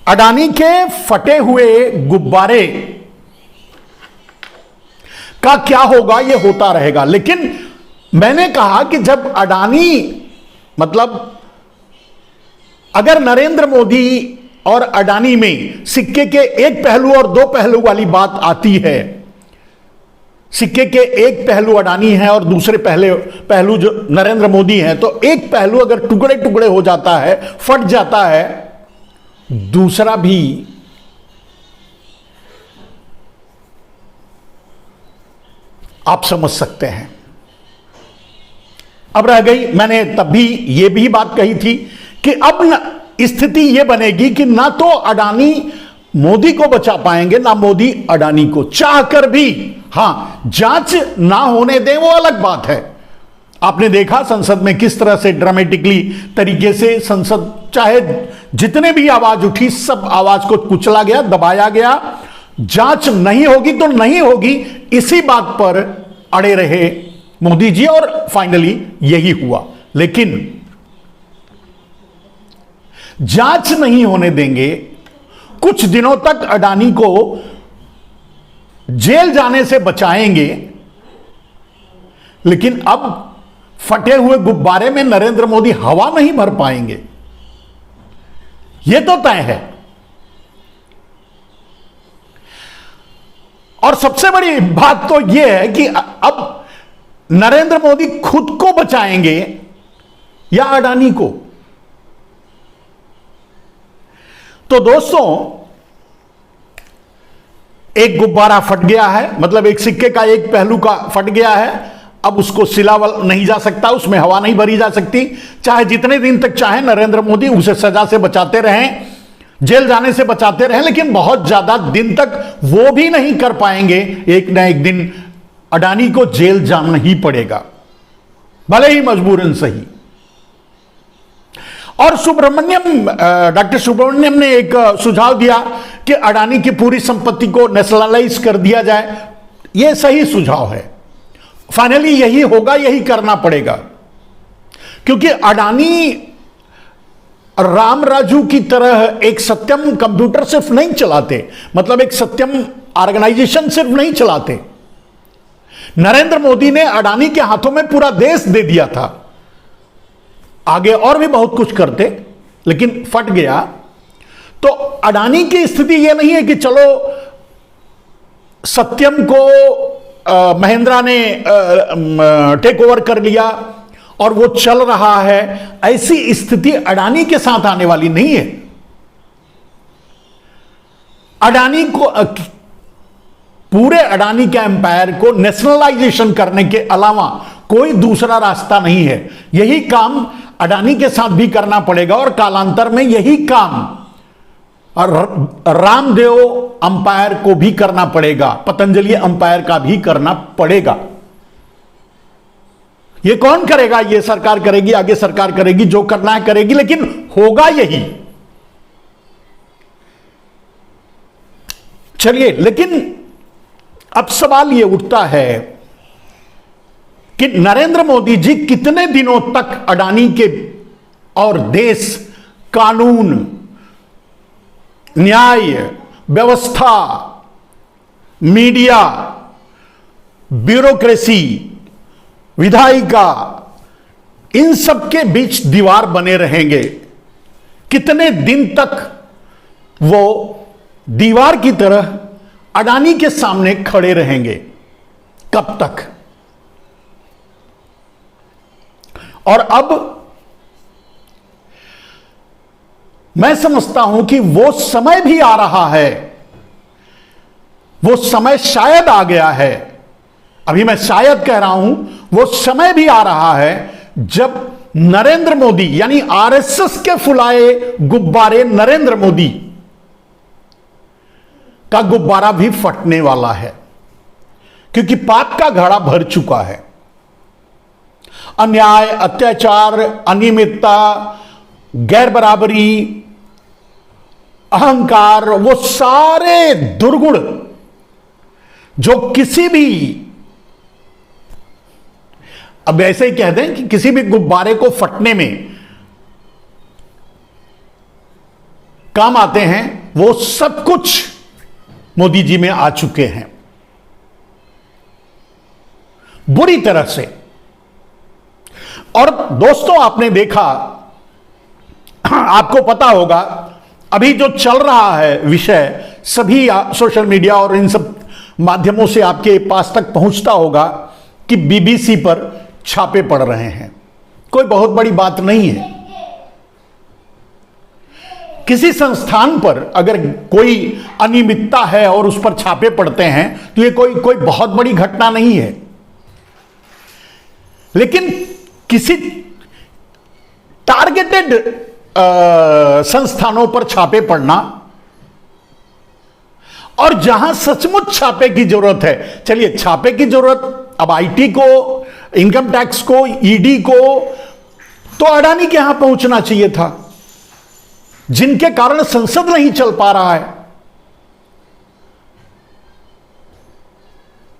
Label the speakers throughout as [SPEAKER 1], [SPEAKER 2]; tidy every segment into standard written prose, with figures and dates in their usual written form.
[SPEAKER 1] अडानी के फटे हुए गुब्बारे का क्या होगा, यह होता रहेगा। लेकिन मैंने कहा कि जब अडानी, मतलब अगर नरेंद्र मोदी और अडानी में सिक्के के एक पहलू और दो पहलू वाली बात आती है, सिक्के के एक पहलू अडानी है और दूसरे पहलू जो नरेंद्र मोदी है, तो एक पहलू अगर टुकड़े टुकड़े हो जाता है, फट जाता है, दूसरा भी आप समझ सकते हैं। अब रह गई, मैंने तब भी यह भी बात कही थी कि अब स्थिति यह बनेगी कि ना तो अडानी मोदी को बचा पाएंगे, ना मोदी अडानी को, चाहकर भी। हां, जांच ना होने दें वो अलग बात है। आपने देखा संसद में किस तरह से ड्रामेटिकली तरीके से संसद, चाहे जितने भी आवाज उठी, सब आवाज को कुचला गया, दबाया गया। जांच नहीं होगी तो नहीं होगी, इसी बात पर अड़े रहे मोदी जी और फाइनली यही हुआ। लेकिन जांच नहीं होने देंगे, कुछ दिनों तक अडानी को जेल जाने से बचाएंगे, लेकिन अब फटे हुए गुब्बारे में नरेंद्र मोदी हवा नहीं भर पाएंगे, यह तो तय है। और सबसे बड़ी बात तो यह है कि अब नरेंद्र मोदी खुद को बचाएंगे या अडानी को। तो दोस्तों, एक गुब्बारा फट गया है, मतलब एक सिक्के का एक पहलू का फट गया है, अब उसको सिलावल नहीं जा सकता, उसमें हवा नहीं भरी जा सकती। चाहे जितने दिन तक चाहे नरेंद्र मोदी उसे सजा से बचाते रहें, जेल जाने से बचाते रहें, लेकिन बहुत ज्यादा दिन तक वो भी नहीं कर पाएंगे। एक ना एक दिन अडानी को जेल जाना ही पड़ेगा, भले ही मजबूरन सही। और डॉक्टर सुब्रमण्यम ने एक सुझाव दिया कि अडानी की पूरी संपत्ति को नेशनलाइज कर दिया जाए। यह सही सुझाव है, फाइनली यही होगा, यही करना पड़ेगा, क्योंकि अडानी राम राजू की तरह एक सत्यम कंप्यूटर सिर्फ नहीं चलाते, मतलब एक सत्यम ऑर्गेनाइजेशन सिर्फ नहीं चलाते। नरेंद्र मोदी ने अडानी के हाथों में पूरा देश दे दिया था, आगे और भी बहुत कुछ करते, लेकिन फट गया। तो अडानी की स्थिति यह नहीं है कि चलो सत्यम को महिंद्रा ने टेक ओवर कर लिया और वो चल रहा है, ऐसी स्थिति अडानी के साथ आने वाली नहीं है। अडानी को, पूरे अडानी के एम्पायर को नेशनलाइजेशन करने के अलावा कोई दूसरा रास्ता नहीं है। यही काम अडानी के साथ भी करना पड़ेगा और कालांतर में यही काम और रामदेव अंपायर को भी करना पड़ेगा, पतंजलि अंपायर का भी करना पड़ेगा। ये कौन करेगा? ये सरकार करेगी, आगे सरकार करेगी, जो करना है करेगी, लेकिन होगा यही। चलिए, लेकिन अब सवाल ये उठता है कि नरेंद्र मोदी जी कितने दिनों तक अडानी के और देश, कानून, न्याय व्यवस्था, मीडिया, ब्यूरोक्रेसी, विधायिका, इन सब के बीच दीवार बने रहेंगे? कितने दिन तक वो दीवार की तरह अडानी के सामने खड़े रहेंगे? कब तक? और अब मैं समझता हूं कि वो समय भी आ रहा है, वो समय शायद आ गया है, अभी मैं शायद कह रहा हूं, वो समय भी आ रहा है जब नरेंद्र मोदी, यानी आरएसएस के फुलाए गुब्बारे नरेंद्र मोदी का गुब्बारा भी फटने वाला है, क्योंकि पाप का घड़ा भर चुका है। अन्याय, अत्याचार, अनियमितता, गैर बराबरी, अहंकार, वो सारे दुर्गुण जो किसी भी, अब ऐसे ही कह दें कि किसी भी गुब्बारे को फटने में काम आते हैं वो सब कुछ मोदी जी में आ चुके हैं, बुरी तरह से। और दोस्तों, आपने देखा, आपको पता होगा, अभी जो चल रहा है विषय, सभी सोशल मीडिया और इन सब माध्यमों से आपके पास तक पहुंचता होगा कि बीबीसी पर छापे पड़ रहे हैं। कोई बहुत बड़ी बात नहीं है। किसी संस्थान पर अगर कोई अनियमितता है और उस पर छापे पड़ते हैं तो ये कोई बहुत बड़ी घटना नहीं है। लेकिन किसी टारगेटेड संस्थानों पर छापे पड़ना, और जहां सचमुच छापे की जरूरत है, चलिए छापे की जरूरत अब आईटी को, इनकम टैक्स को, ईडी को, तो अडानी के यहां पहुंचना चाहिए था, जिनके कारण संसद नहीं चल पा रहा है,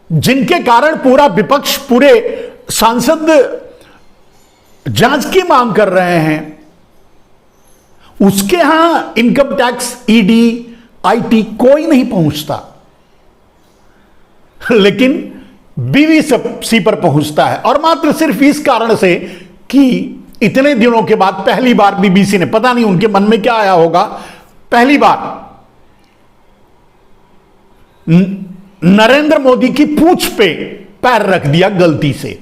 [SPEAKER 1] जिनके कारण पूरा विपक्ष, पूरे सांसद जांच की मांग कर रहे हैं, उसके यहां इनकम टैक्स, ईडी, आईटी कोई नहीं पहुंचता, लेकिन बीबीसी पर पहुंचता है। और मात्र सिर्फ इस कारण से कि इतने दिनों के बाद पहली बार बीबीसी ने, पता नहीं उनके मन में क्या आया होगा, पहली बार नरेंद्र मोदी की पूंछ पे पैर रख दिया गलती से।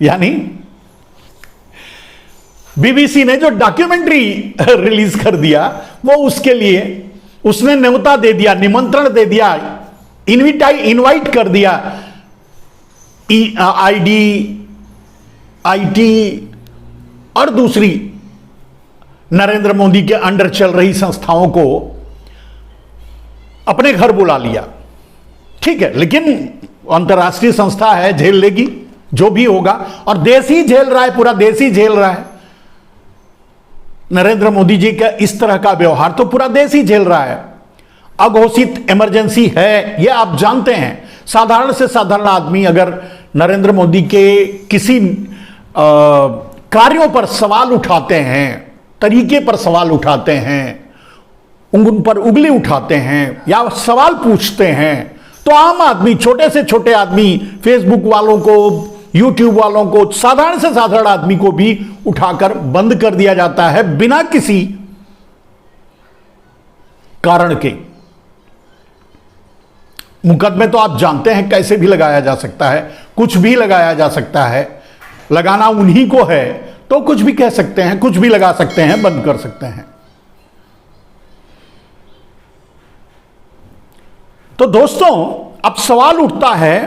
[SPEAKER 1] यानी बीबीसी ने जो डॉक्यूमेंट्री रिलीज कर दिया, वो उसके लिए उसने न्योता दे दिया, निमंत्रण दे दिया, इनवाइट कर दिया आईडी, आईटी और दूसरी नरेंद्र मोदी के अंडर चल रही संस्थाओं को अपने घर बुला लिया। ठीक है, लेकिन अंतर्राष्ट्रीय संस्था है, झेल लेगी जो भी होगा, और देश ही झेल रहा है, पूरा देश ही झेल रहा है। नरेंद्र मोदी जी का इस तरह का व्यवहार तो पूरा देश ही झेल रहा है। अघोषित इमरजेंसी है, यह आप जानते हैं। साधारण से साधारण आदमी अगर नरेंद्र मोदी के किसी कार्यों पर सवाल उठाते हैं, तरीके पर सवाल उठाते हैं, उन पर उंगली उठाते हैं या सवाल पूछते हैं, तो आम आदमी, छोटे से छोटे आदमी, फेसबुक वालों को, यूट्यूब वालों को, साधारण से साधारण आदमी को भी उठाकर बंद कर दिया जाता है बिना किसी कारण के। मुकदमे तो आप जानते हैं कैसे भी लगाया जा सकता है, कुछ भी लगाया जा सकता है। लगाना उन्हीं को है तो कुछ भी कह सकते हैं, कुछ भी लगा सकते हैं, बंद कर सकते हैं। तो दोस्तों, अब सवाल उठता है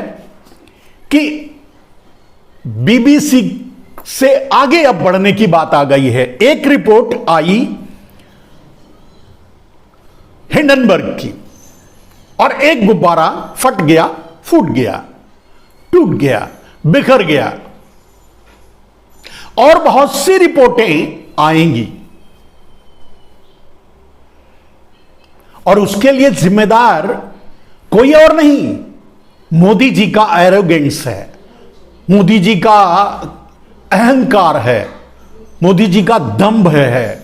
[SPEAKER 1] कि बीबीसी से आगे अब बढ़ने की बात आ गई है। एक रिपोर्ट आई हिंडनबर्ग की, और एक गुब्बारा फट गया, फूट गया, टूट गया, बिखर गया, और बहुत सी रिपोर्टें आएंगी, और उसके लिए जिम्मेदार कोई और नहीं, मोदी जी का एरोगेंस है, मोदी जी का अहंकार है, मोदी जी का दंभ है,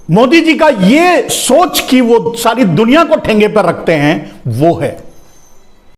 [SPEAKER 1] मोदी जी का ये सोच कि वो सारी दुनिया को ठेंगे पर रखते हैं, वो है।